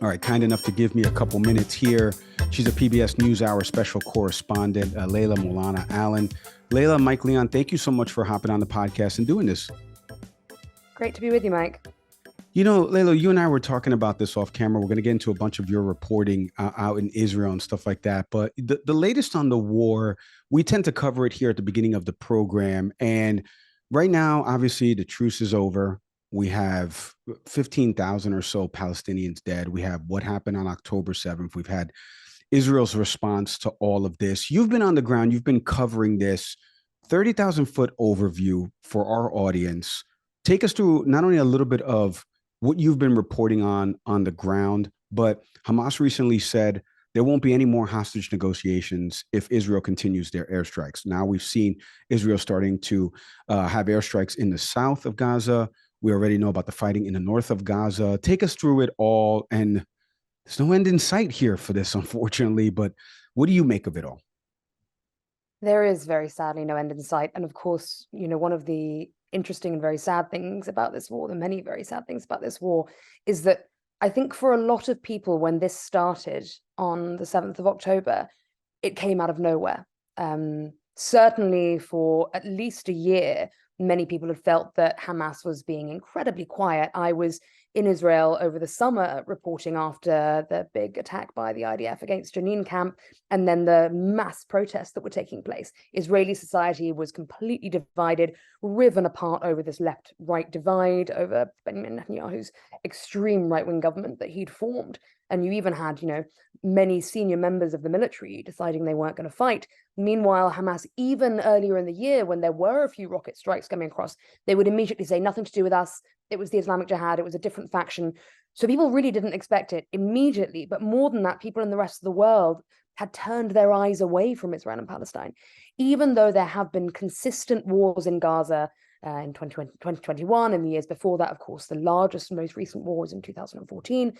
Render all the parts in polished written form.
All right, kind enough to give me a couple minutes here. She's a PBS NewsHour special correspondent, Leila Molana-Allen. Leila, Mike Leon, thank you so much for hopping on the podcast and doing this. Great to be with you, Mike. You know, Leila, you and I were talking about this off camera. We're going to get into a bunch of your reporting out in Israel and stuff like that. But the latest on the war, we tend to cover it here at the beginning of the program. And right now, obviously, the truce is over. We have 15,000 or so Palestinians dead. We have what happened on October 7th. We've had Israel's response to all of this. You've been on the ground. You've been covering this 30,000 foot overview for our audience. Take us through not only a little bit of what you've been reporting on the ground, but Hamas recently said there won't be any more hostage negotiations if Israel continues their airstrikes. Now we've seen Israel starting to have airstrikes in the south of Gaza. We already know about the fighting in the north of Gaza. Take us through it all. And there's no end in sight here for this, unfortunately. But what do you make of it all? There is very sadly no end in sight. And of course, you know, one of the interesting and very sad things about this war, the many very sad things about this war, is that I think for a lot of people, when this started on the 7th of October, it came out of nowhere. Certainly for at least a year, many people had felt that Hamas was being incredibly quiet. I was in Israel over the summer reporting after the big attack by the IDF against Jenin camp, and then the mass protests that were taking place. Israeli society was completely divided, riven apart over this left-right divide, over Benjamin Netanyahu's extreme right-wing government that he'd formed. And you even had, you know, many senior members of the military deciding they weren't going to fight. Meanwhile, Hamas, even earlier in the year, when there were a few rocket strikes coming across, they would immediately say, nothing to do with us. It was the Islamic Jihad. It was a different faction. So people really didn't expect it immediately. But more than that, people in the rest of the world had turned their eyes away from Israel and Palestine. Even though there have been consistent wars in Gaza in 2021, and the years before that, of course, the largest and most recent war was in 2014,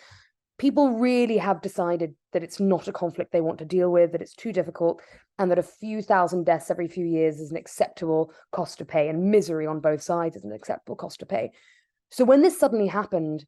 people really have decided that it's not a conflict they want to deal with, that it's too difficult, and that a few thousand deaths every few years is an acceptable cost to pay, and misery on both sides is an acceptable cost to pay. So when this suddenly happened,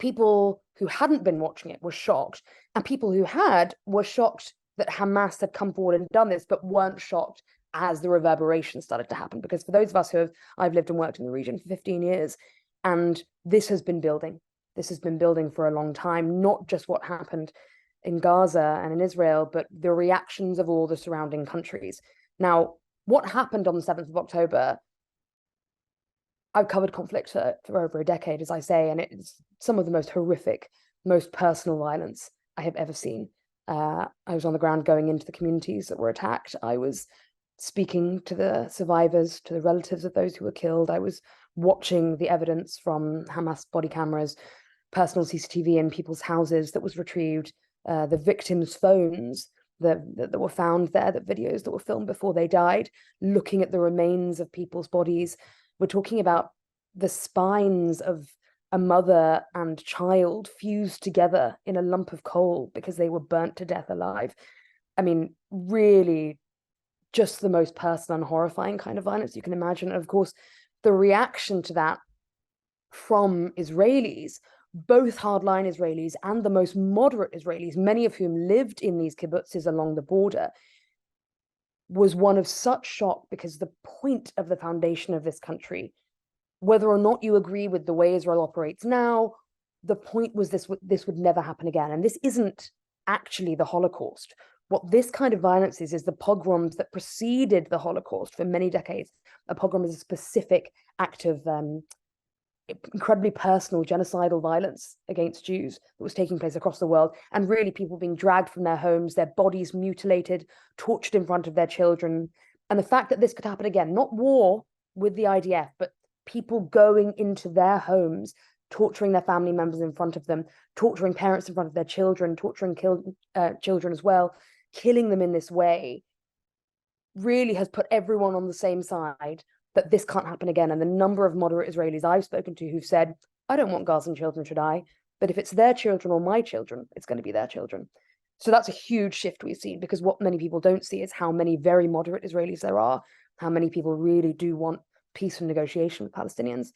people who hadn't been watching it were shocked, and people who had were shocked that Hamas had come forward and done this, but weren't shocked as the reverberations started to happen. Because for those of us I've lived and worked in the region for 15 years, and this has been building. This has been building for a long time, not just what happened in Gaza and in Israel, but the reactions of all the surrounding countries. Now, what happened on the 7th of October, I've covered conflict for over a decade, as I say, and it's some of the most horrific, most personal violence I have ever seen. I was on the ground going into the communities that were attacked. I was speaking to the survivors, to the relatives of those who were killed. I was watching the evidence from Hamas body cameras, personal CCTV in people's houses that was retrieved, the victims' phones that were found there, the videos that were filmed before they died, looking at the remains of people's bodies. We're talking about the spines of a mother and child fused together in a lump of coal because they were burnt to death alive. I mean, really just the most personal and horrifying kind of violence you can imagine. And of course, the reaction to that from Israelis, both hardline Israelis and the most moderate Israelis, many of whom lived in these kibbutzes along the border, was one of such shock, because the point of the foundation of this country, whether or not you agree with the way Israel operates now, the point was this would never happen again. And this isn't actually the Holocaust. What this kind of violence is the pogroms that preceded the Holocaust for many decades. A pogrom is a specific act of incredibly personal genocidal violence against Jews that was taking place across the world, and really people being dragged from their homes, their bodies mutilated, tortured in front of their children. And the fact that this could happen again, not war with the IDF, but people going into their homes, torturing their family members in front of them, torturing parents in front of their children, torturing children as well, killing them in this way, really has put everyone on the same side that this can't happen again. And the number of moderate Israelis I've spoken to who've said, I don't want Gazan children to die, but if it's their children or my children, it's going to be their children. So that's a huge shift we've seen, because what many people don't see is how many very moderate Israelis there are, how many people really do want peace and negotiation with Palestinians.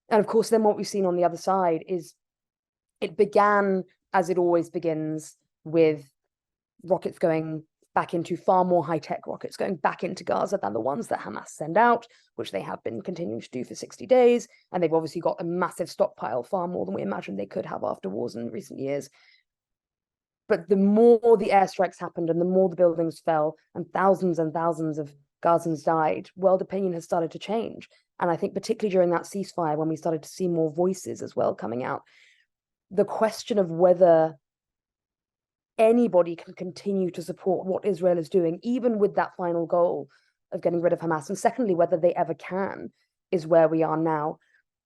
And of course, then what we've seen on the other side is it began as it always begins, with rockets going back into far more high-tech rockets going back into Gaza than the ones that Hamas send out, which they have been continuing to do for 60 days. And they've obviously got a massive stockpile, far more than we imagined they could have after wars in recent years. But the more the airstrikes happened and the more the buildings fell and thousands of Gazans died, world opinion has started to change. And I think particularly during that ceasefire, when we started to see more voices as well coming out, the question of whether anybody can continue to support what Israel is doing, even with that final goal of getting rid of Hamas, and secondly, whether they ever can, is where we are now.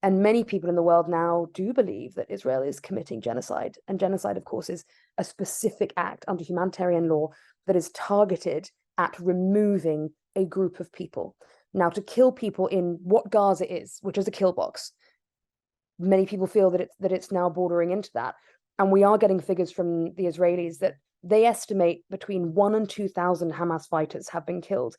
And many people in the world now do believe that Israel is committing genocide. And genocide, of course, is a specific act under humanitarian law that is targeted at removing a group of people. Now, to kill people in what Gaza is, which is a kill box, many people feel that it's now bordering into that. And we are getting figures from the Israelis that they estimate between 1,000 and 2,000 Hamas fighters have been killed.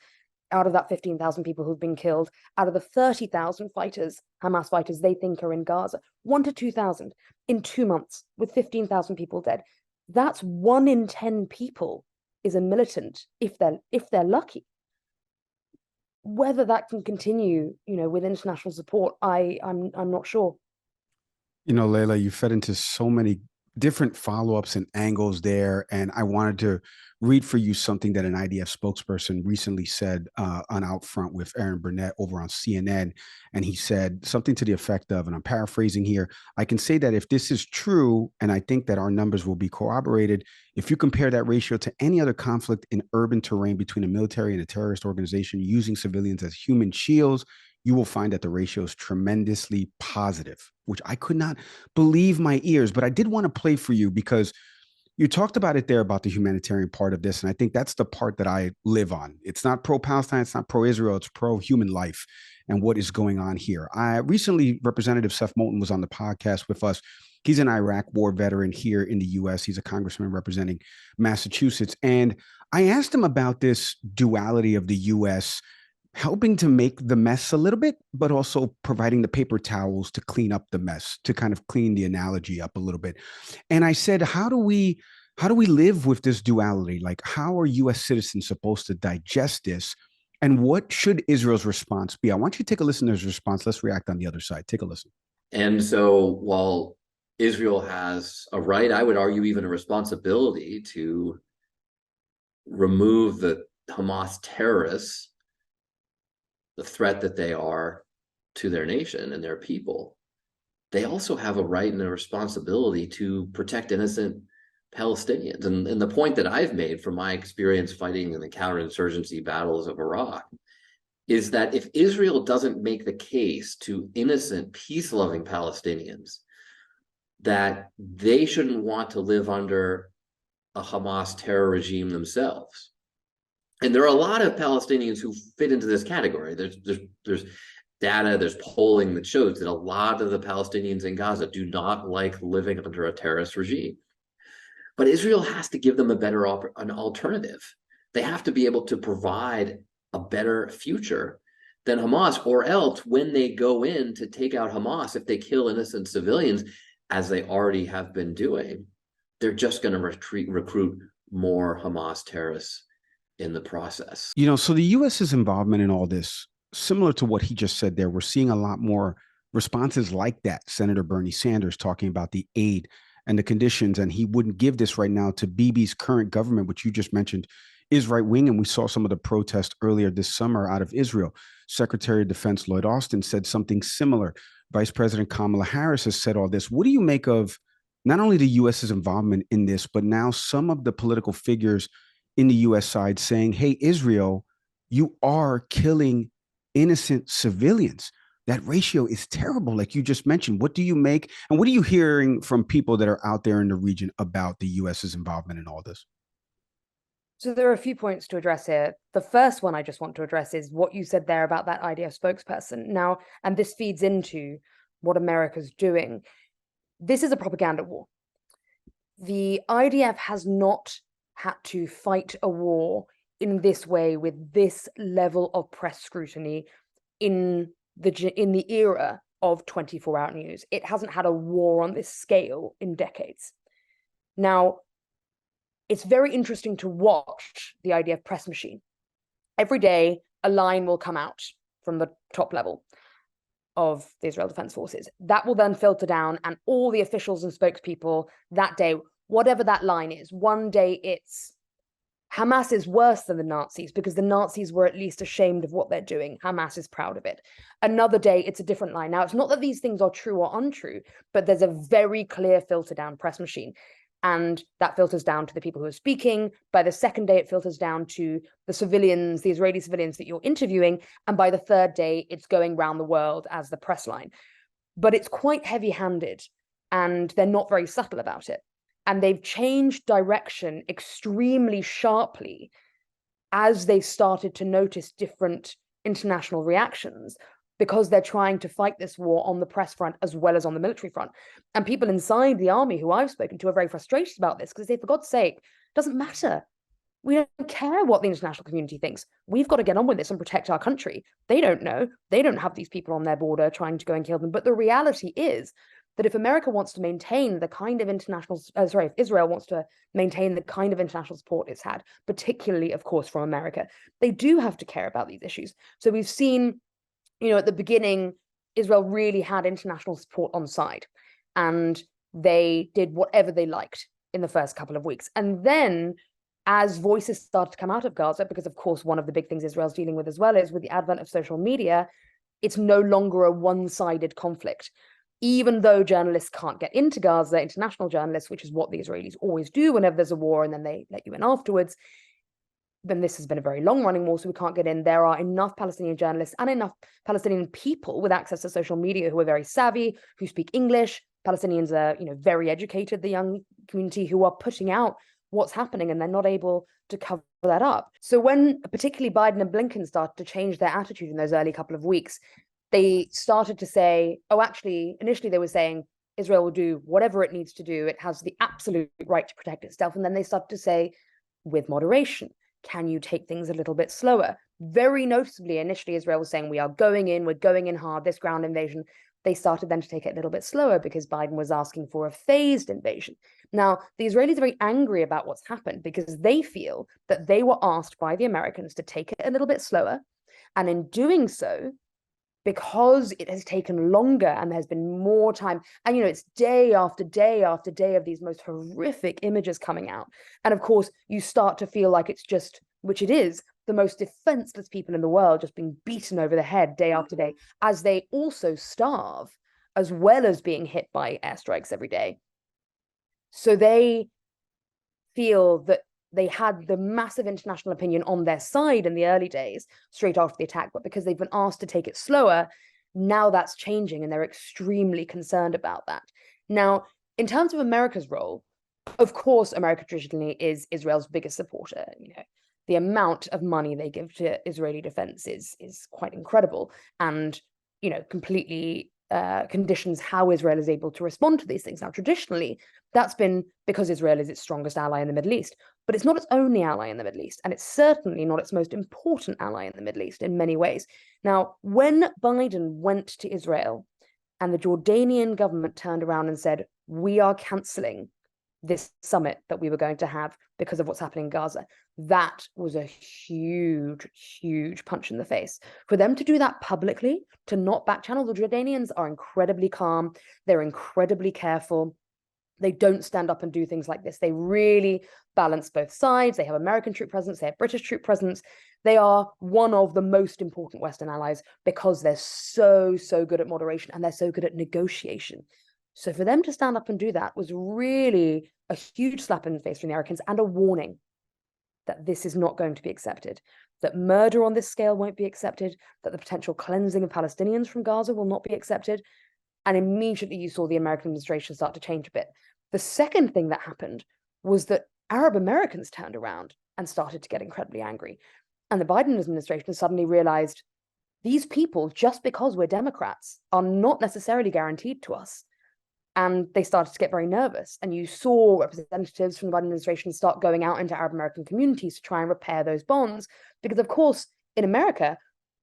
Out of that 15,000 people who've been killed, out of the 30,000 fighters, Hamas fighters, they think are in Gaza, 1,000 to 2,000 in 2 months with 15,000 people dead. That's 1 in 10 people is a militant if they're lucky. Whether that can continue, with international support, I'm not sure. Leila, you fed into so many different follow-ups and angles there. And I wanted to read for you something that an IDF spokesperson recently said on Out Front with Aaron Burnett over on CNN. And he said something to the effect of, and I'm paraphrasing here, I can say that if this is true, and I think that our numbers will be corroborated, if you compare that ratio to any other conflict in urban terrain between a military and a terrorist organization using civilians as human shields, you will find that the ratio is tremendously positive, which I could not believe my ears. But I did want to play for you because you talked about it there about the humanitarian part of this. And I think that's the part that I live on. It's not pro-Palestine, it's not pro-Israel, it's pro-human life and what is going on here. Recently, Representative Seth Moulton was on the podcast with us. He's an Iraq war veteran here in the US. He's a congressman representing Massachusetts. And I asked him about this duality of the US helping to make the mess a little bit, but also providing the paper towels to clean up the mess, to kind of clean the analogy up a little bit. And I said, how do we live with this duality? Like, how are US citizens supposed to digest this? And what should Israel's response be? I want you to take a listen to his response. Let's react on the other side. Take a listen. And so while Israel has a right, I would argue even a responsibility to remove the Hamas terrorists, the threat that they are to their nation and their people, they also have a right and a responsibility to protect innocent Palestinians. And the point that I've made from my experience fighting in the counterinsurgency battles of Iraq is that if Israel doesn't make the case to innocent, peace-loving Palestinians that they shouldn't want to live under a Hamas terror regime themselves, and there are a lot of Palestinians who fit into this category. There's data, there's polling that shows that a lot of the Palestinians in Gaza do not like living under a terrorist regime. But Israel has to give them an alternative. They have to be able to provide a better future than Hamas, or else when they go in to take out Hamas, if they kill innocent civilians, as they already have been doing, they're just going to recruit more Hamas terrorists in the process. So the US's involvement in all this, similar to what he just said there, we're seeing a lot more responses like that. Senator Bernie Sanders talking about the aid and the conditions, and he wouldn't give this right now to Bibi's current government, which you just mentioned is right wing. And we saw some of the protests earlier this summer out of Israel. Secretary of Defense Lloyd Austin said something similar. Vice President Kamala Harris has said all this. What do you make of not only the US's involvement in this, but now some of the political figures in the US side saying, hey, Israel, you are killing innocent civilians? That ratio is terrible, like you just mentioned. What do you make, and what are you hearing from people that are out there in the region about the US's involvement in all this? So there are a few points to address here. The first one I just want to address is what you said there about that IDF spokesperson. Now, and this feeds into what America's doing. This is a propaganda war. The IDF has not had to fight a war in this way with this level of press scrutiny in the era of 24-hour news. It hasn't had a war on this scale in decades. Now, it's very interesting to watch the idea of press machine. Every day, a line will come out from the top level of the Israel Defense Forces. That will then filter down, and all the officials and spokespeople that day, whatever that line is, one day it's Hamas is worse than the Nazis because the Nazis were at least ashamed of what they're doing. Hamas is proud of it. Another day, it's a different line. Now, it's not that these things are true or untrue, but there's a very clear filter down press machine. And that filters down to the people who are speaking. By the second day, it filters down to the civilians, the Israeli civilians that you're interviewing. And by the third day, it's going around the world as the press line. But it's quite heavy-handed, and they're not very subtle about it. And they've changed direction extremely sharply as they started to notice different international reactions, because they're trying to fight this war on the press front as well as on the military front. And people inside the army who I've spoken to are very frustrated about this, because they say, for God's sake, it doesn't matter. We don't care what the international community thinks. We've got to get on with this and protect our country. They don't know. They don't have these people on their border trying to go and kill them. But the reality is that if America wants to maintain the kind of if Israel wants to maintain the kind of international support it's had, particularly, of course, from America, they do have to care about these issues. So we've seen, at the beginning, Israel really had international support on side, and they did whatever they liked in the first couple of weeks. And then as voices started to come out of Gaza, because of course, one of the big things Israel's dealing with as well is with the advent of social media, it's no longer a one-sided conflict. Even though journalists can't get into Gaza, international journalists, which is what the Israelis always do whenever there's a war and then they let you in afterwards, then this has been a very long-running war, so we can't get in. There are enough Palestinian journalists and enough Palestinian people with access to social media who are very savvy, who speak English. Palestinians are, very educated, the young community, who are putting out what's happening, and they're not able to cover that up. So when particularly Biden and Blinken started to change their attitude in those early couple of weeks, they started to say, initially they were saying Israel will do whatever it needs to do. It has the absolute right to protect itself. And then they started to say, with moderation, can you take things a little bit slower? Very noticeably, initially, Israel was saying, we're going in hard, this ground invasion. They started then to take it a little bit slower because Biden was asking for a phased invasion. Now, the Israelis are very angry about what's happened because they feel that they were asked by the Americans to take it a little bit slower. And in doing so, because it has taken longer and there's been more time, and it's day after day after day of these most horrific images coming out, and of course you start to feel like it's just, which it is, the most defenseless people in the world just being beaten over the head day after day, as they also starve, as well as being hit by airstrikes every day. So they feel that they had the massive international opinion on their side in the early days, straight after the attack, but because they've been asked to take it slower, now that's changing, and they're extremely concerned about that. Now, in terms of America's role, of course, America traditionally is Israel's biggest supporter. The amount of money they give to Israeli defense is quite incredible, and completely conditions how Israel is able to respond to these things. Now, traditionally, that's been because Israel is its strongest ally in the Middle East, but it's not its only ally in the Middle East, and it's certainly not its most important ally in the Middle East in many ways. Now, when Biden went to Israel and the Jordanian government turned around and said, we are canceling this summit that we were going to have because of what's happening in Gaza, that was a huge, huge punch in the face. For them to do that publicly, to not back channel, the Jordanians are incredibly calm. They're incredibly careful. They don't stand up and do things like this. They really balance both sides. They have American troop presence. They have British troop presence. They are one of the most important Western allies because they're so, so good at moderation, and they're so good at negotiation. So for them to stand up and do that was really a huge slap in the face for the Americans, and a warning that this is not going to be accepted, that murder on this scale won't be accepted, that the potential cleansing of Palestinians from Gaza will not be accepted. And immediately you saw the American administration start to change a bit. The second thing that happened was that Arab Americans turned around and started to get incredibly angry. And the Biden administration suddenly realized these people, just because we're Democrats, are not necessarily guaranteed to us. And they started to get very nervous. And you saw representatives from the Biden administration start going out into Arab American communities to try and repair those bonds. Because, of course, in America,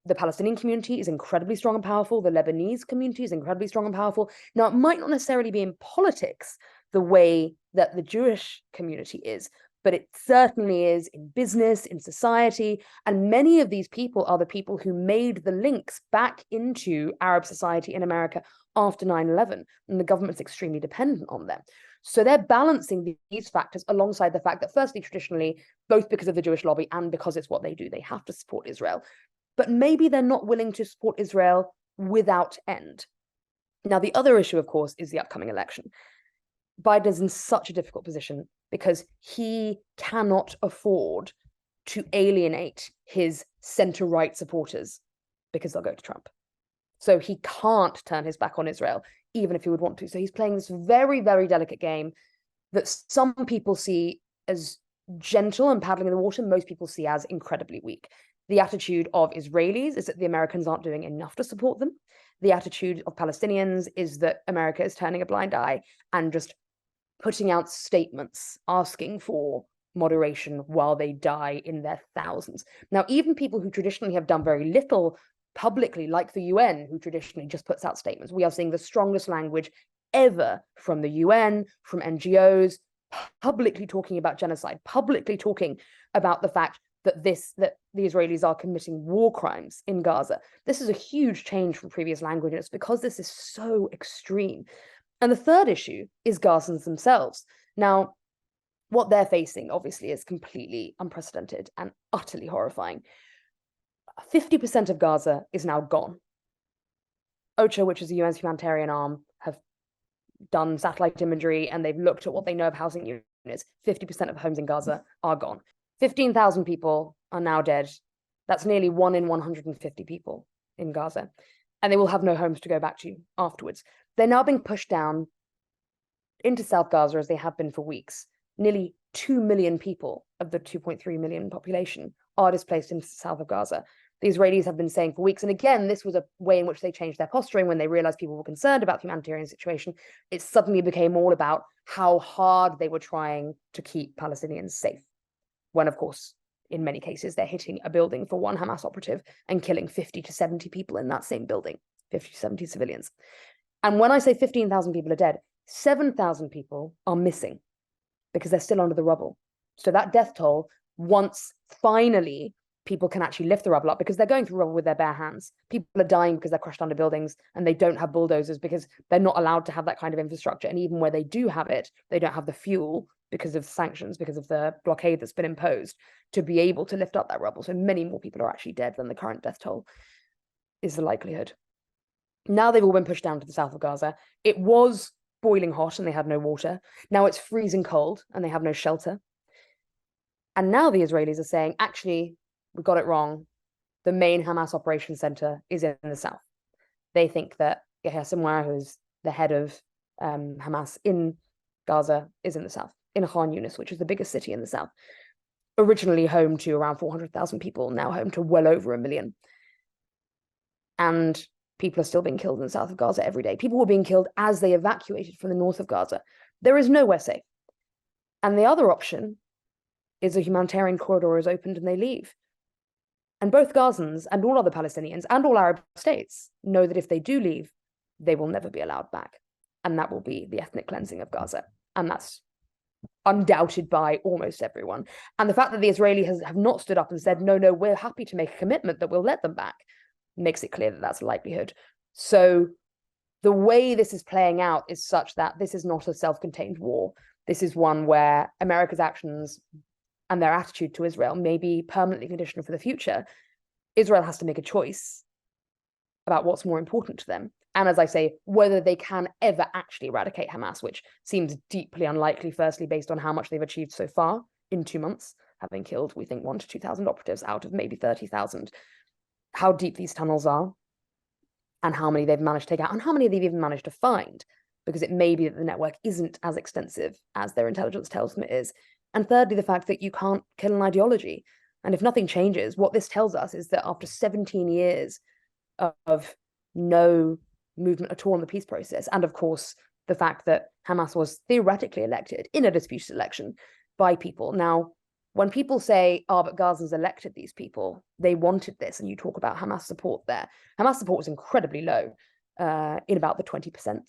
the Palestinian community is incredibly strong and powerful. The Lebanese community is incredibly strong and powerful. Now, it might not necessarily be in politics the way that the Jewish community is, but it certainly is in business, in society. And many of these people are the people who made the links back into Arab society in America after 9/11, and the government's extremely dependent on them. So they're balancing these factors alongside the fact that, firstly, traditionally, both because of the Jewish lobby and because it's what they do, they have to support Israel. But maybe they're not willing to support Israel without end. Now, the other issue, of course, is the upcoming election. Biden's in such a difficult position because he cannot afford to alienate his center-right supporters because they'll go to Trump. So he can't turn his back on Israel, even if he would want to. So he's playing this very, very delicate game that some people see as gentle and paddling in the water. Most people see as incredibly weak. The attitude of Israelis is that the Americans aren't doing enough to support them. The attitude of Palestinians is that America is turning a blind eye and just putting out statements asking for moderation while they die in their thousands. Now, even people who traditionally have done very little publicly, like the UN, who traditionally just puts out statements, we are seeing the strongest language ever from the UN, from NGOs, publicly talking about genocide, publicly talking about the fact that the Israelis are committing war crimes in Gaza. This is a huge change from previous language, and it's because this is so extreme. And the third issue is Gazans themselves. Now, what they're facing, obviously, is completely unprecedented and utterly horrifying. 50% of Gaza is now gone. OCHA, which is the UN's humanitarian arm, have done satellite imagery, and they've looked at what they know of housing units. 50% of homes in Gaza are gone. 15,000 people are now dead. That's nearly 1 in 150 people in Gaza. And they will have no homes to go back to afterwards. They're now being pushed down into South Gaza, as they have been for weeks. Nearly 2 million people of the 2.3 million population are displaced into the south of Gaza. The Israelis have been saying for weeks, and again, this was a way in which they changed their posturing when they realized people were concerned about the humanitarian situation. It suddenly became all about how hard they were trying to keep Palestinians safe, when, of course, in many cases, they're hitting a building for one Hamas operative and killing 50 to 70 people in that same building, 50 to 70 civilians. And when I say 15,000 people are dead, 7,000 people are missing because they're still under the rubble. So that death toll, once finally people can actually lift the rubble up, because they're going through rubble with their bare hands. People are dying because they're crushed under buildings, and they don't have bulldozers because they're not allowed to have that kind of infrastructure. And even where they do have it, they don't have the fuel because of sanctions, because of the blockade that's been imposed, to be able to lift up that rubble. So many more people are actually dead than the current death toll is the likelihood. Now they've all been pushed down to the south of Gaza. It was boiling hot and they had no water. Now it's freezing cold and they have no shelter. And now the Israelis are saying, actually, we got it wrong. The main Hamas operation center is in the south. They think that Yahya Sinwar, who is the head of Hamas in Gaza, is in the south, in Khan Yunis, which is the biggest city in the south. Originally home to around 400,000 people, now home to well over 1 million. And people are still being killed in the south of Gaza every day. People were being killed as they evacuated from the north of Gaza. There is nowhere safe. And the other option is a humanitarian corridor is opened and they leave. And both Gazans and all other Palestinians and all Arab states know that if they do leave, they will never be allowed back. And that will be the ethnic cleansing of Gaza. And that's undoubted by almost everyone. And the fact that the Israelis have not stood up and said, no, we're happy to make a commitment that we'll let them back, makes it clear that that's a likelihood. So the way this is playing out is such that this is not a self-contained war. This is one where America's actions and their attitude to Israel may be permanently conditioned for the future. Israel has to make a choice about what's more important to them. And as I say, whether they can ever actually eradicate Hamas, which seems deeply unlikely, firstly, based on how much they've achieved so far in 2 months, having killed, we think, 1,000 to 2,000 operatives out of maybe 30,000. How deep these tunnels are, and how many they've managed to take out, and how many they've even managed to find, because it may be that the network isn't as extensive as their intelligence tells them it is. And thirdly, the fact that you can't kill an ideology. And if nothing changes, what this tells us is that after 17 years of no movement at all in the peace process, and of course, the fact that Hamas was theoretically elected in a disputed election by people. Now, when people say, oh, but Gazans elected these people, they wanted this, and you talk about Hamas support there. Hamas support was incredibly low, in about the 20%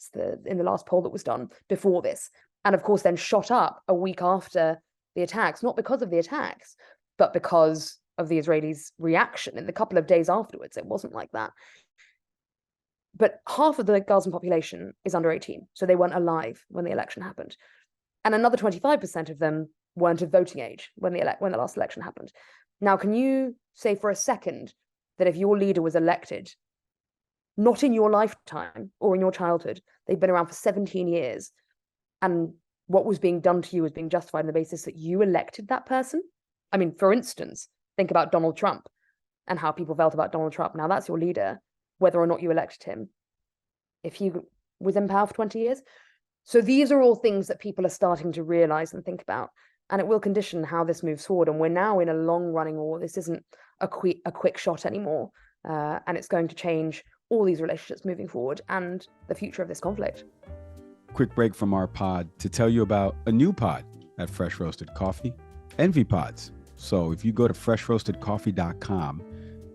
in the last poll that was done before this. and of course then shot up a week after the attacks, not because of the attacks, but because of the Israelis' reaction in the couple of days afterwards. It wasn't like that. But half of the Gazan population is under 18, so they weren't alive when the election happened. And another 25% of them weren't of voting age when the last election happened. Now, can you say for a second that if your leader was elected, not in your lifetime or in your childhood, they've been around for 17 years, and what was being done to you was being justified on the basis that you elected that person? I mean, for instance, think about Donald Trump and how people felt about Donald Trump. Now, that's your leader, whether or not you elected him, if he was in power for 20 years. So these are all things that people are starting to realize and think about, and it will condition how this moves forward. And we're now in a long-running war. This isn't a quick shot anymore, and it's going to change all these relationships moving forward and the future of this conflict. Quick break from our pod to tell you about a new pod at Fresh Roasted Coffee, Envy Pods. So if you go to freshroastedcoffee.com,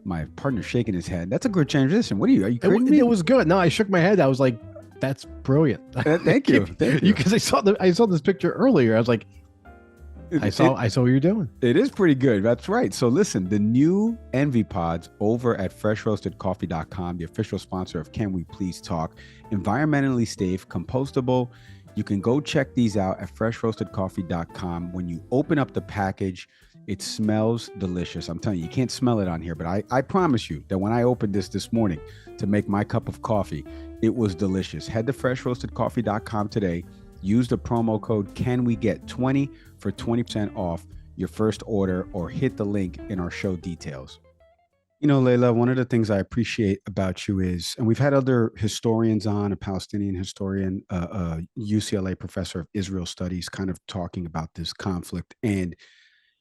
my partner's shaking his head. That's a good transition. What are you kidding me? It was good. No, I shook my head. I was like, that's brilliant. Thank you. Thank you. Because I saw this picture earlier. I was like, I saw what you're doing. It is pretty good. That's right. So listen, the new Envy Pods over at freshroastedcoffee.com, the official sponsor of Can We Please Talk, environmentally safe, compostable. You can go check these out at freshroastedcoffee.com. When you open up the package, it smells delicious. I'm telling you, you can't smell it on here, but I promise you that when I opened this morning to make my cup of coffee, it was delicious. Head to freshroastedcoffee.com today. Use the promo code CANWEGET20 for 20% off your first order, or hit the link in our show details. You know, Leila, one of the things I appreciate about you is, and we've had other historians on, a Palestinian historian, a UCLA professor of Israel studies, kind of talking about this conflict. And,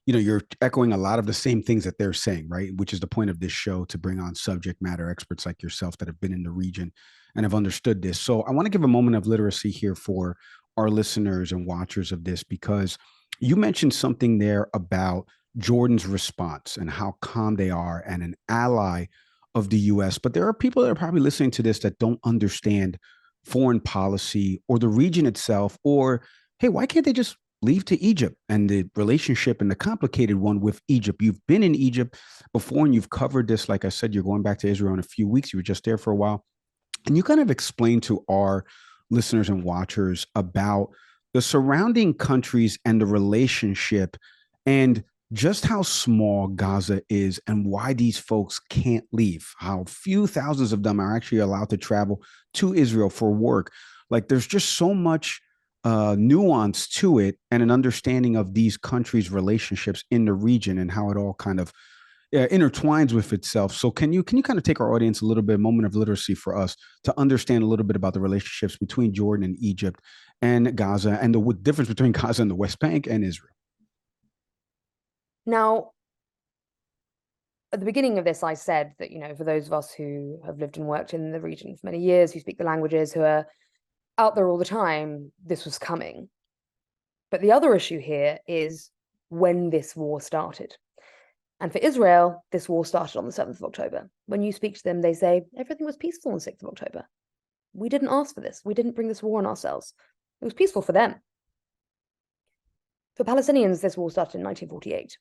you know, you're echoing a lot of the same things that they're saying, right? Which is the point of this show, to bring on subject matter experts like yourself that have been in the region and have understood this. So I want to give a moment of literacy here for our listeners and watchers of this, because you mentioned something there about Jordan's response and how calm they are and an ally of the U.S. But there are people that are probably listening to this that don't understand foreign policy or the region itself, or, hey, why can't they just leave to Egypt and the relationship and the complicated one with Egypt? You've been in Egypt before and you've covered this. Like I said, you're going back to Israel in a few weeks. You were just there for a while. And you kind of explained to our listeners and watchers about the surrounding countries and the relationship, and just how small Gaza is and why these folks can't leave, how few thousands of them are actually allowed to travel to Israel for work. Like, there's just so much nuance to it, and an understanding of these countries' relationships in the region and how it all kind of intertwines with itself. So can you kind of take our audience a little bit, a moment of literacy for us to understand a little bit about the relationships between Jordan and Egypt and Gaza, and the difference between Gaza and the West Bank and Israel? Now, at the beginning of this, I said that, you know, for those of us who have lived and worked in the region for many years, who speak the languages, who are out there all the time, this was coming. But the other issue here is when this war started. And for Israel, this war started on the 7th of October. When you speak to them, they say, everything was peaceful on the 6th of October. We didn't ask for this. We didn't bring this war on ourselves. It was peaceful for them. For Palestinians, this war started in 1948.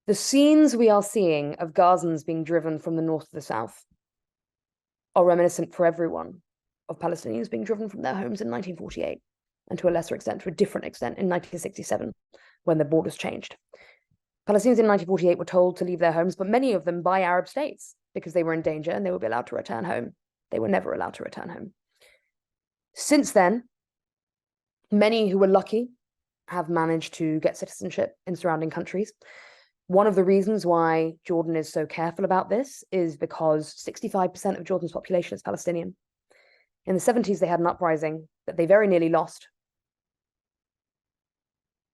The scenes we are seeing of Gazans being driven from the north to the south are reminiscent for everyone of Palestinians being driven from their homes in 1948, and to a lesser extent, to a different extent, in 1967, when the borders changed. Palestinians in 1948 were told to leave their homes, but many of them by Arab states, because they were in danger and they would be allowed to return home. They were never allowed to return home. Since then, many who were lucky have managed to get citizenship in surrounding countries. One of the reasons why Jordan is so careful about this is because 65% of Jordan's population is Palestinian. In the 70s, they had an uprising that they very nearly lost,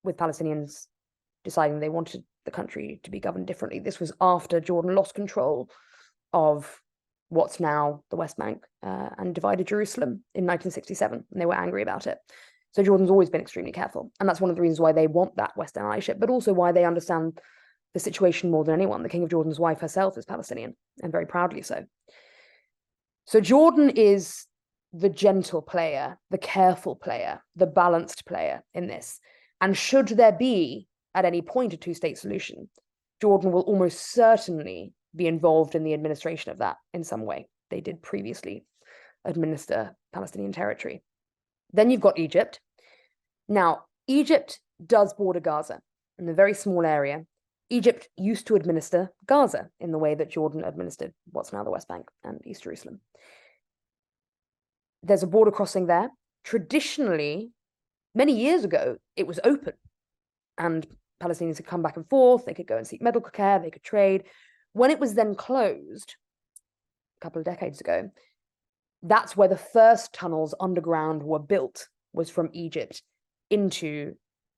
with Palestinians deciding they wanted the country to be governed differently. This was after Jordan lost control of what's now the West Bank and divided Jerusalem in 1967, and they were angry about it. So Jordan's always been extremely careful, and that's one of the reasons why they want that Western allyship, but also why they understand the situation more than anyone. The King of Jordan's wife herself is Palestinian, and very proudly so. So Jordan is the gentle player, the careful player, the balanced player in this. And should there be, at any point, a two-state solution, Jordan will almost certainly be involved in the administration of that in some way. They did previously administer Palestinian territory. Then you've got Egypt. Now, Egypt does border Gaza in a very small area. Egypt used to administer Gaza in the way that Jordan administered what's now the West Bank and East Jerusalem. There's a border crossing there. Traditionally, many years ago, it was open and Palestinians could come back and forth. They could go and seek medical care. They could trade. When it was then closed a couple of decades ago, that's where the first tunnels underground were built, was from Egypt into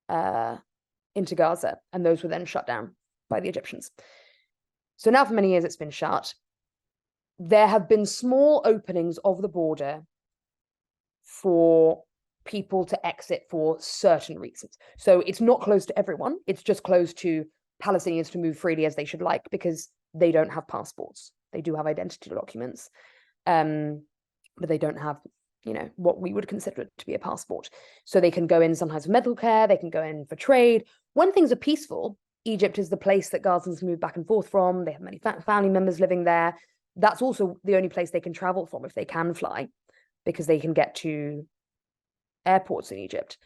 Gaza. And those were then shut down by the Egyptians. So now for many years, it's been shut. There have been small openings of the border for people to exit for certain reasons. So it's not closed to everyone. It's just closed to Palestinians to move freely as they should like, because they don't have passports. They do have identity documents, but they don't have, what we would consider it to be a passport. So they can go in sometimes for medical care. They can go in for trade. When things are peaceful, Egypt is the place that Gazans move back and forth from. They have many family members living there. That's also the only place they can travel from if they can fly, because they can get to airports in Egypt.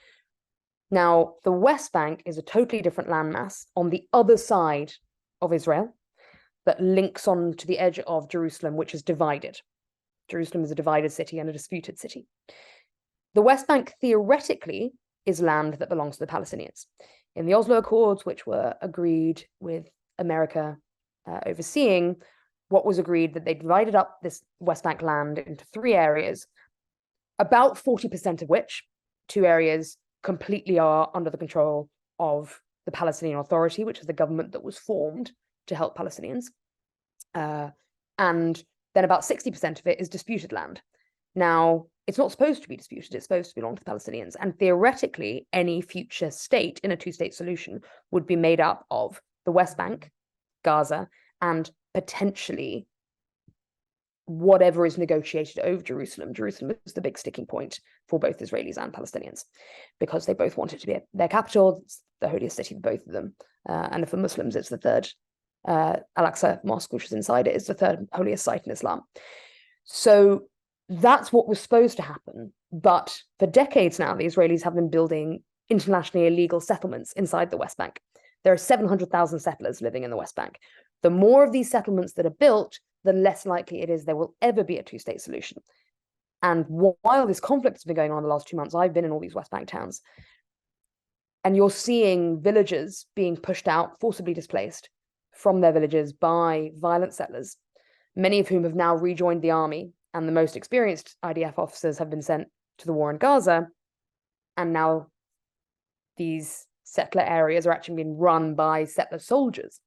Now, the West Bank is a totally different landmass on the other side of Israel that links on to the edge of Jerusalem, which is divided. Jerusalem is a divided city and a disputed city. The West Bank theoretically is land that belongs to the Palestinians. In the Oslo Accords, which were agreed with America overseeing, what was agreed that they divided up this West Bank land into 3 areas, about 40% of which 2 areas completely are under the control of the Palestinian Authority, which is the government that was formed to help Palestinians. And then about 60% of it is disputed land. Now, it's not supposed to be disputed. It's supposed to belong to the Palestinians. And theoretically, any future state in a two-state solution would be made up of the West Bank, Gaza, and potentially whatever is negotiated over Jerusalem. Jerusalem is the big sticking point for both Israelis and Palestinians, because they both want it to be their capital. It's the holiest city for both of them. And for Muslims, it's the third. Al-Aqsa Mosque, which is inside it, is the third holiest site in Islam. So that's what was supposed to happen. But for decades now, the Israelis have been building internationally illegal settlements inside the West Bank. There are 700,000 settlers living in the West Bank. The more of these settlements that are built, the less likely it is there will ever be a two-state solution. And while this conflict has been going on the last 2 months, I've been in all these West Bank towns, and you're seeing villagers being pushed out, forcibly displaced from their villages by violent settlers, many of whom have now rejoined the army, and the most experienced IDF officers have been sent to the war in Gaza. And now these settler areas are actually being run by settler soldiers.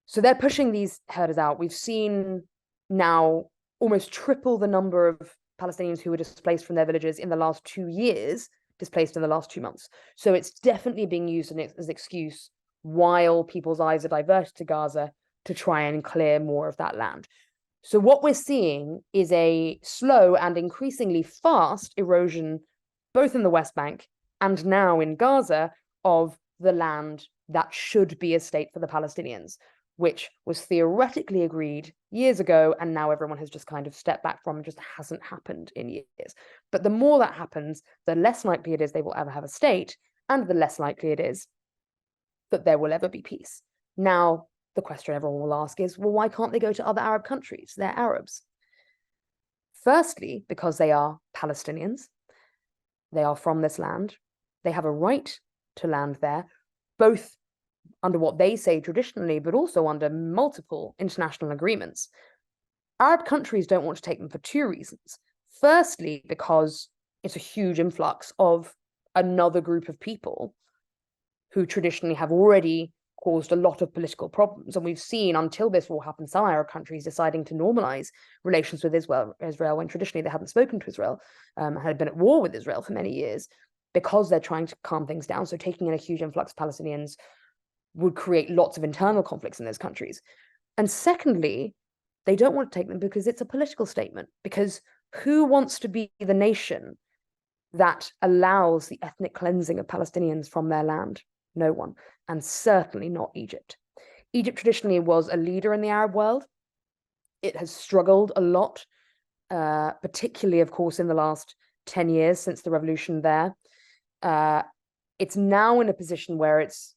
So they're pushing these herders out. We've seen now almost triple the number of Palestinians who were displaced from their villages in the last 2 years, displaced in the last 2 months. So it's definitely being used as an excuse while people's eyes are diverted to Gaza to try and clear more of that land. So what we're seeing is a slow and increasingly fast erosion, both in the West Bank and now in Gaza, of the land that should be a state for the Palestinians, which was theoretically agreed years ago, and now everyone has just kind of stepped back from and just hasn't happened in years. But the more that happens, the less likely it is they will ever have a state, and the less likely it is that there will ever be peace. Now, the question everyone will ask is, well, why can't they go to other Arab countries? They're Arabs. Firstly, because they are Palestinians. They are from this land. They have a right to land there, both under what they say traditionally, but also under multiple international agreements. Arab countries don't want to take them for 2 reasons. Firstly, because it's a huge influx of another group of people who traditionally have already caused a lot of political problems. And we've seen, until this war happened, some Arab countries deciding to normalize relations with Israel when traditionally they hadn't spoken to Israel, had been at war with Israel for many years, because they're trying to calm things down. So taking in a huge influx of Palestinians would create lots of internal conflicts in those countries. And secondly, they don't want to take them because it's a political statement, because Who wants to be the nation that allows the ethnic cleansing of Palestinians from their land? No one, and certainly not Egypt. Egypt traditionally was a leader in the Arab world. It has struggled a lot, particularly, of course, in the last 10 years since the revolution there. It's now in a position where it's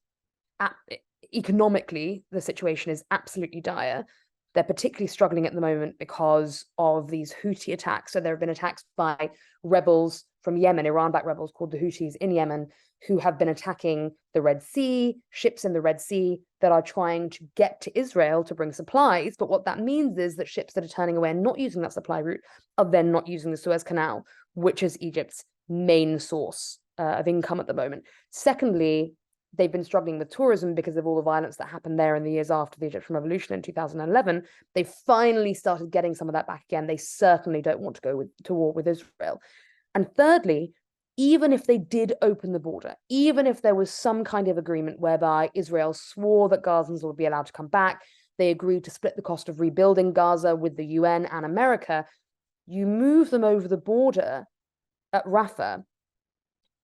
economically, the situation is absolutely dire. They're particularly struggling at the moment because of these Houthi attacks. So there have been attacks by rebels from Yemen, Iran-backed rebels called the Houthis in Yemen, who have been attacking the Red Sea, ships in the Red Sea that are trying to get to Israel to bring supplies. But what that means is that ships that are turning away and not using that supply route are then not using the Suez Canal, which is Egypt's main source of income at the moment. Secondly, they've been struggling with tourism because of all the violence that happened there in the years after the Egyptian revolution in 2011. They finally started getting some of that back again. They certainly don't want to go to war with Israel. And thirdly, even if they did open the border, even if there was some kind of agreement whereby Israel swore that Gazans would be allowed to come back, they agreed to split the cost of rebuilding Gaza with the UN and America, you move them over the border at Rafah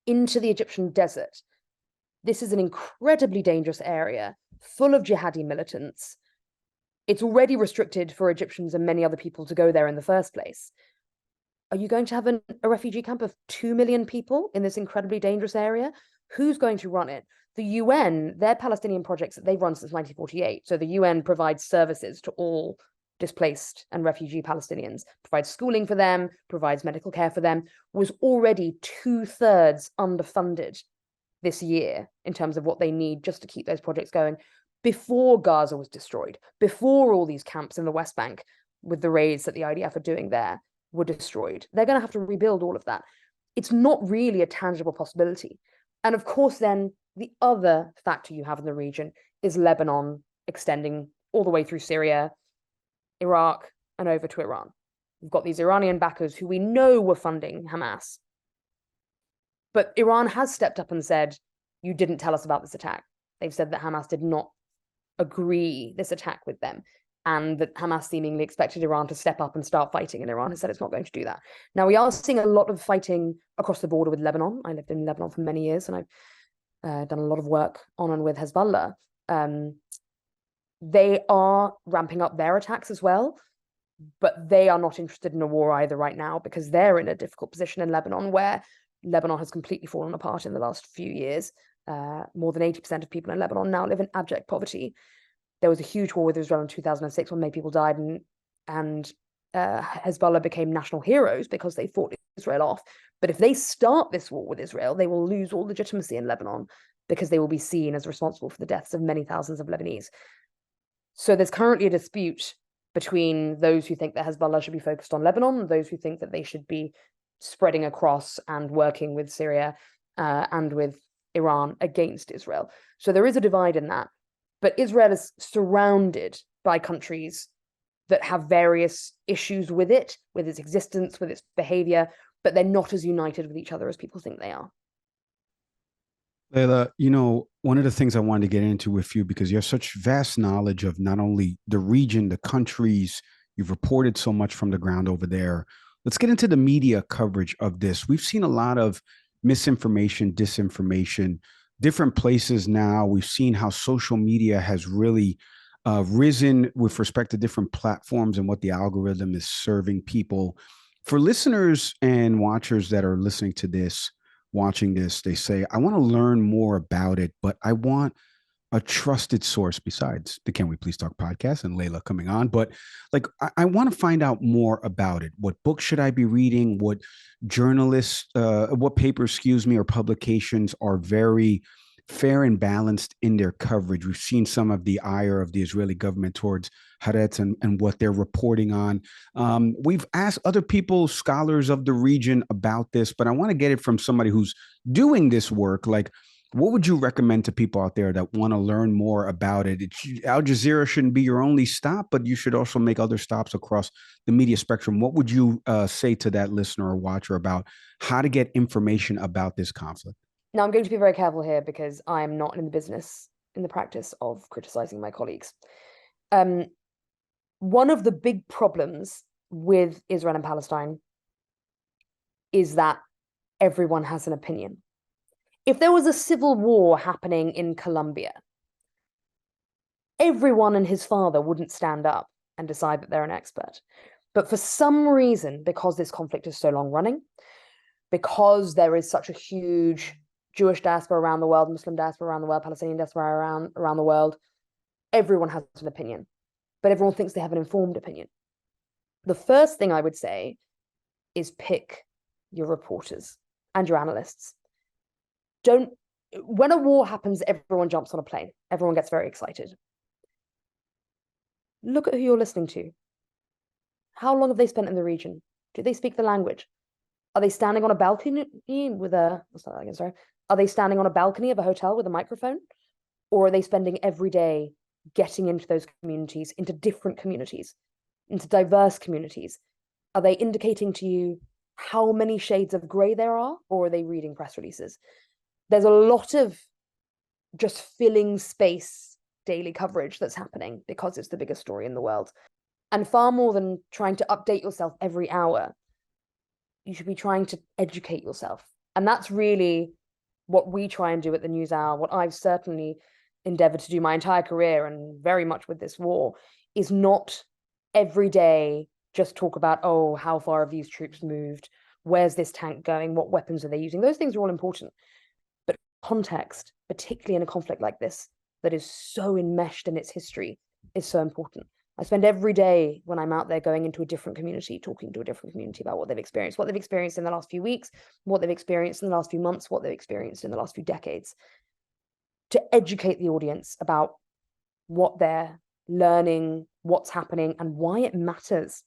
into the Egyptian desert. This is an incredibly dangerous area, full of jihadi militants. It's already restricted for Egyptians and many other people to go there in the first place. Are you going to have a refugee camp of 2 million people in this incredibly dangerous area? Who's going to run it? The UN, their Palestinian projects that they've run since 1948. So the UN provides services to all displaced and refugee Palestinians, provides schooling for them, provides medical care for them, was already 2/3 underfunded this year in terms of what they need just to keep those projects going before Gaza was destroyed, before all these camps in the West Bank with the raids that the IDF are doing there were destroyed. They're going to have to rebuild all of that. It's not really a tangible possibility. And of course, then the other factor you have in the region is Lebanon extending all the way through Syria, Iraq, and over to Iran. We've got these Iranian backers who we know were funding Hamas. But Iran has stepped up and said, you didn't tell us about this attack. They've said that Hamas did not agree this attack with them, and that Hamas seemingly expected Iran to step up and start fighting, and Iran has said it's not going to do that. Now, we are seeing a lot of fighting across the border with Lebanon. I lived in Lebanon for many years, and I've done a lot of work on and with Hezbollah. They are ramping up their attacks as well, but they are not interested in a war either right now because they're in a difficult position in Lebanon, where Lebanon has completely fallen apart in the last few years. More than 80% of people in Lebanon now live in abject poverty. There was a huge war with Israel in 2006 when many people died, and Hezbollah became national heroes because they fought Israel off. But if they start this war with Israel, they will lose all legitimacy in Lebanon because they will be seen as responsible for the deaths of many thousands of Lebanese. So there's currently a dispute between those who think that Hezbollah should be focused on Lebanon and those who think that they should be spreading across and working with Syria and with Iran against Israel. So there is a divide in that. But Israel is surrounded by countries that have various issues with its existence, with its behavior, but they're not as united with each other as people think they are. Leila, one of the things I wanted to get into with you, because you have such vast knowledge of not only the region, the countries, you've reported so much from the ground over there. Let's get into the media coverage of this. We've seen a lot of misinformation, disinformation, different places now. We've seen how social media has really risen with respect to different platforms and what the algorithm is serving people. For listeners and watchers that are listening to this, watching this, they say, I want to learn more about it, but I want a trusted source besides the Can We Please Talk podcast and Leila coming on. But I want to find out more about it. What books should I be reading? What journalists, what papers, or publications are very fair and balanced in their coverage? We've seen some of the ire of the Israeli government towards Haaretz and what they're reporting on. We've asked other people, scholars of the region, about this, but I want to get it from somebody who's doing this work. What would you recommend to people out there that want to learn more about it? Al Jazeera shouldn't be your only stop, but you should also make other stops across the media spectrum. What would you say to that listener or watcher about how to get information about this conflict? Now, I'm going to be very careful here because I am not in the practice of criticizing my colleagues. One of the big problems with Israel and Palestine is that everyone has an opinion. If there was a civil war happening in Colombia, everyone and his father wouldn't stand up and decide that they're an expert. But for some reason, because this conflict is so long running, because there is such a huge Jewish diaspora around the world, Muslim diaspora around the world, Palestinian diaspora around the world, everyone has an opinion, but everyone thinks they have an informed opinion. The first thing I would say is pick your reporters and your analysts. When a war happens, everyone jumps on a plane. Everyone gets very excited. Look at who you're listening to. How long have they spent in the region? Do they speak the language? Are they standing on a balcony with a, Are they standing on a balcony of a hotel with a microphone? Or are they spending every day getting into those communities, into different communities, into diverse communities? Are they indicating to you how many shades of gray there are, or are they reading press releases? There's a lot of just filling space daily coverage that's happening because it's the biggest story in the world. And far more than trying to update yourself every hour, you should be trying to educate yourself. And that's really what we try and do at the NewsHour, what I've certainly endeavored to do my entire career, and very much with this war, is not every day just talk about, oh, how far have these troops moved? Where's this tank going? What weapons are they using? Those things are all important. But context, particularly in a conflict like this, that is so enmeshed in its history, is so important. I spend every day when I'm out there going into a different community, talking to a different community about what they've experienced in the last few weeks, what they've experienced in the last few months, what they've experienced in the last few decades, to educate the audience about what they're learning, what's happening, and why it matters,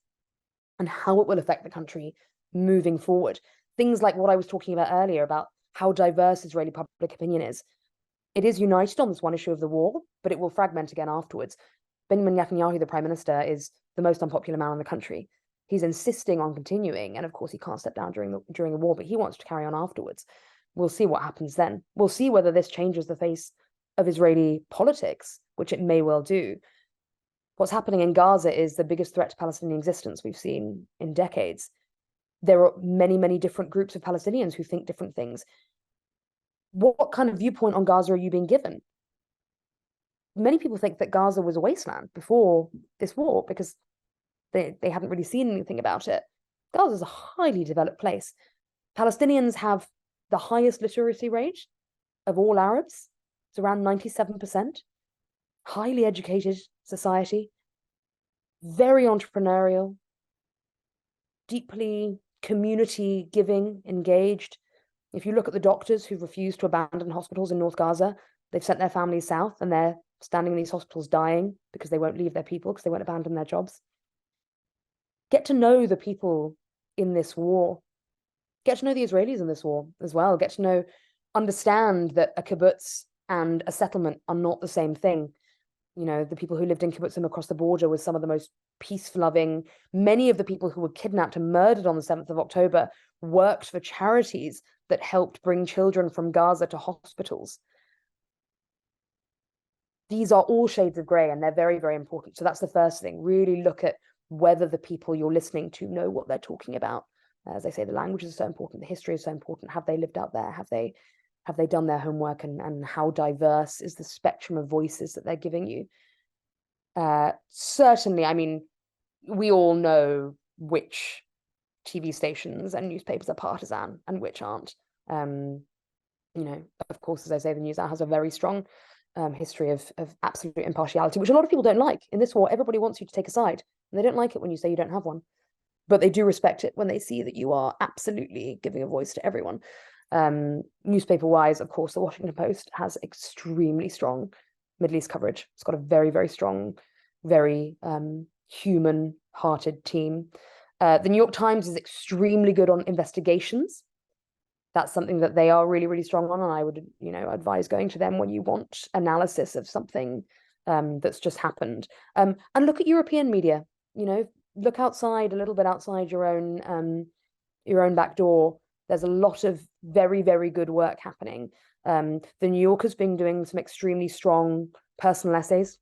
and how it will affect the country moving forward. Things like what I was talking about earlier about how diverse Israeli public opinion is. It is united on this one issue of the war, but it will fragment again afterwards. Benjamin Netanyahu, the prime minister, is the most unpopular man in the country. He's insisting on continuing, and of course he can't step down during the war, but he wants to carry on afterwards. We'll see what happens then. We'll see whether this changes the face of Israeli politics, which it may well do. What's happening in Gaza is the biggest threat to Palestinian existence we've seen in decades. There are many, many different groups of Palestinians who think different things. What kind of viewpoint on Gaza are you being given? Many people think that Gaza was a wasteland before this war because they hadn't really seen anything about it. Gaza is a highly developed place. Palestinians have the highest literacy rate of all Arabs. It's around 97%. Highly educated society, very entrepreneurial, deeply community giving, engaged. If you look at the doctors who refuse to abandon hospitals in North Gaza, they've sent their families south and they're standing in these hospitals dying because they won't leave their people, because they won't abandon their jobs. Get to know the people in this war. Get to know the Israelis in this war as well. Get to understand that a kibbutz and a settlement are not the same thing. You know, the people who lived in kibbutzim across the border were some of the most peace-loving. Many of the people who were kidnapped and murdered on the 7th of October worked for charities that helped bring children from Gaza to hospitals. These are all shades of gray, and they're very, very important. So that's the first thing. Really look at whether the people you're listening to know what they're talking about. As I say, the language is so important. The history is so important. Have they lived out there? Have they done their homework, and how diverse is the spectrum of voices that they're giving you? Certainly, I mean, we all know which TV stations and newspapers are partisan and which aren't. You know, of course, as I say, the NewsHour has a very strong history of absolute impartiality, which a lot of people don't like. In this war, everybody wants you to take a side, and they don't like it when you say you don't have one. But they do respect it when they see that you are absolutely giving a voice to everyone. Newspaper-wise, of course, the Washington Post has extremely strong Middle East coverage. It's got a very, very strong, very human-hearted team. The New York Times is extremely good on investigations. That's something that they are really, really strong on, and I would, advise going to them when you want analysis of something that's just happened. And look at European media. Look outside, a little bit outside your own back door. There's a lot of very, very good work happening. The New Yorker's been doing some extremely strong personal essays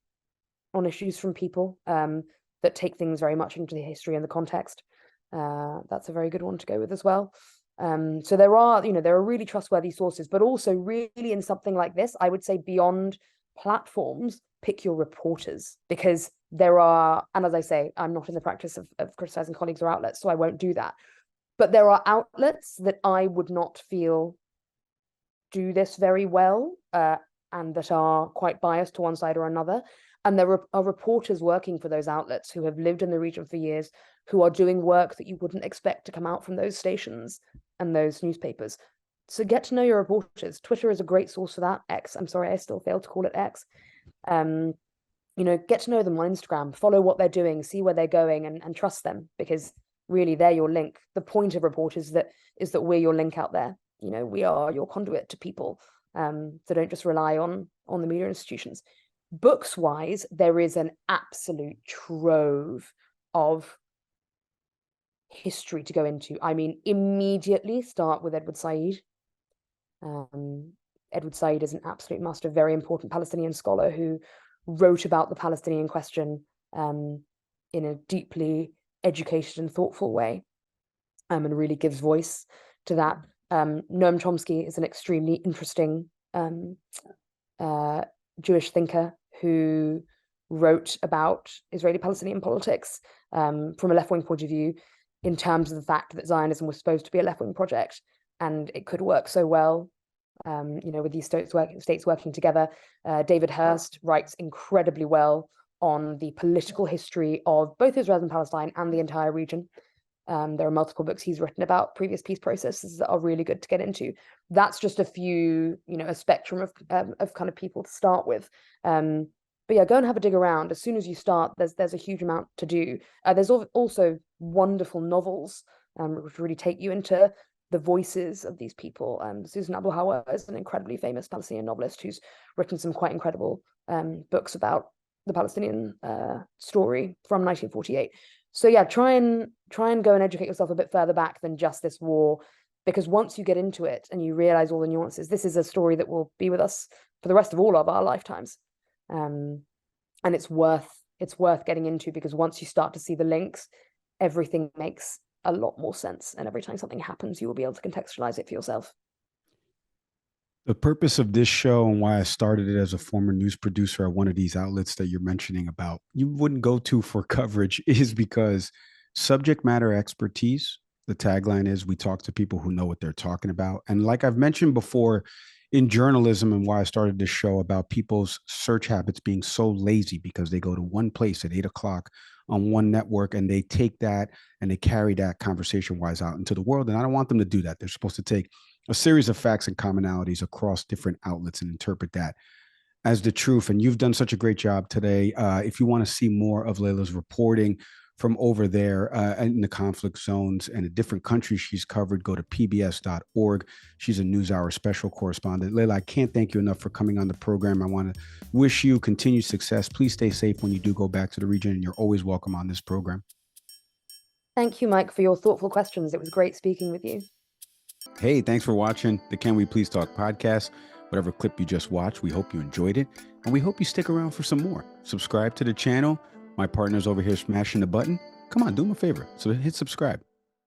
on issues from people that take things very much into the history and the context. That's a very good one to go with as well. So there are, there are really trustworthy sources, but also really in something like this, I would say beyond platforms, pick your reporters, because there are, and as I say, I'm not in the practice of criticizing colleagues or outlets, so I won't do that. But there are outlets that I would not feel do this very well, and that are quite biased to one side or another. And there are reporters working for those outlets who have lived in the region for years, who are doing work that you wouldn't expect to come out from those stations and those newspapers. So get to know your reporters. Twitter is a great source for that. X, I'm sorry, I still fail to call it X. Get to know them on Instagram, follow what they're doing, see where they're going, and trust them, because really they're your link. The point of reporters is that we're your link out there. We are your conduit to people. So don't just rely on the media institutions. Books wise, there is an absolute trove of history to go into. I mean, immediately start with Edward Said. Edward Said is an absolute must, a very important Palestinian scholar who wrote about the Palestinian question in a deeply educated and thoughtful way, and really gives voice to that. Noam Chomsky is an extremely interesting Jewish thinker who wrote about Israeli-Palestinian politics from a left-wing point of view, in terms of the fact that Zionism was supposed to be a left-wing project and it could work so well, with these states working together. David Hurst writes incredibly well on the political history of both Israel and Palestine and the entire region. There are multiple books he's written about previous peace processes that are really good to get into. That's just a few, a spectrum of kind of people to start with. But yeah, go and have a dig around. As soon as you start, there's a huge amount to do. There's also wonderful novels which really take you into the voices of these people. Susan Abu Hawa is an incredibly famous Palestinian novelist who's written some quite incredible books about the Palestinian story from 1948. So yeah, try and go and educate yourself a bit further back than just this war, because once you get into it and you realize all the nuances, this is a story that will be with us for the rest of all of our lifetimes. And it's worth getting into, because once you start to see the links, everything makes a lot more sense. And every time something happens, you will be able to contextualize it for yourself. The purpose of this show and why I started it as a former news producer at one of these outlets that you're mentioning about you wouldn't go to for coverage is because subject matter expertise, the tagline is, we talk to people who know what they're talking about. And like I've mentioned before in journalism, and why I started this show, about people's search habits being so lazy because they go to one place at 8:00 on one network and they take that and they carry that conversation wise out into the world. And I don't want them to do that. They're supposed to take a series of facts and commonalities across different outlets and interpret that as the truth. And you've done such a great job today. If you want to see more of Leila's reporting from over there in the conflict zones and the different countries she's covered, go to pbs.org. She's a NewsHour special correspondent. Leila, I can't thank you enough for coming on the program. I want to wish you continued success. Please stay safe when you do go back to the region, and you're always welcome on this program. Thank you, Mike, for your thoughtful questions. It was great speaking with you. Hey, thanks for watching the Can We Please Talk podcast. Whatever clip you just watched, we hope you enjoyed it, and we hope you stick around for some more. Subscribe to the channel. My partner's over here smashing the button. Come on, do him a favor. So hit subscribe.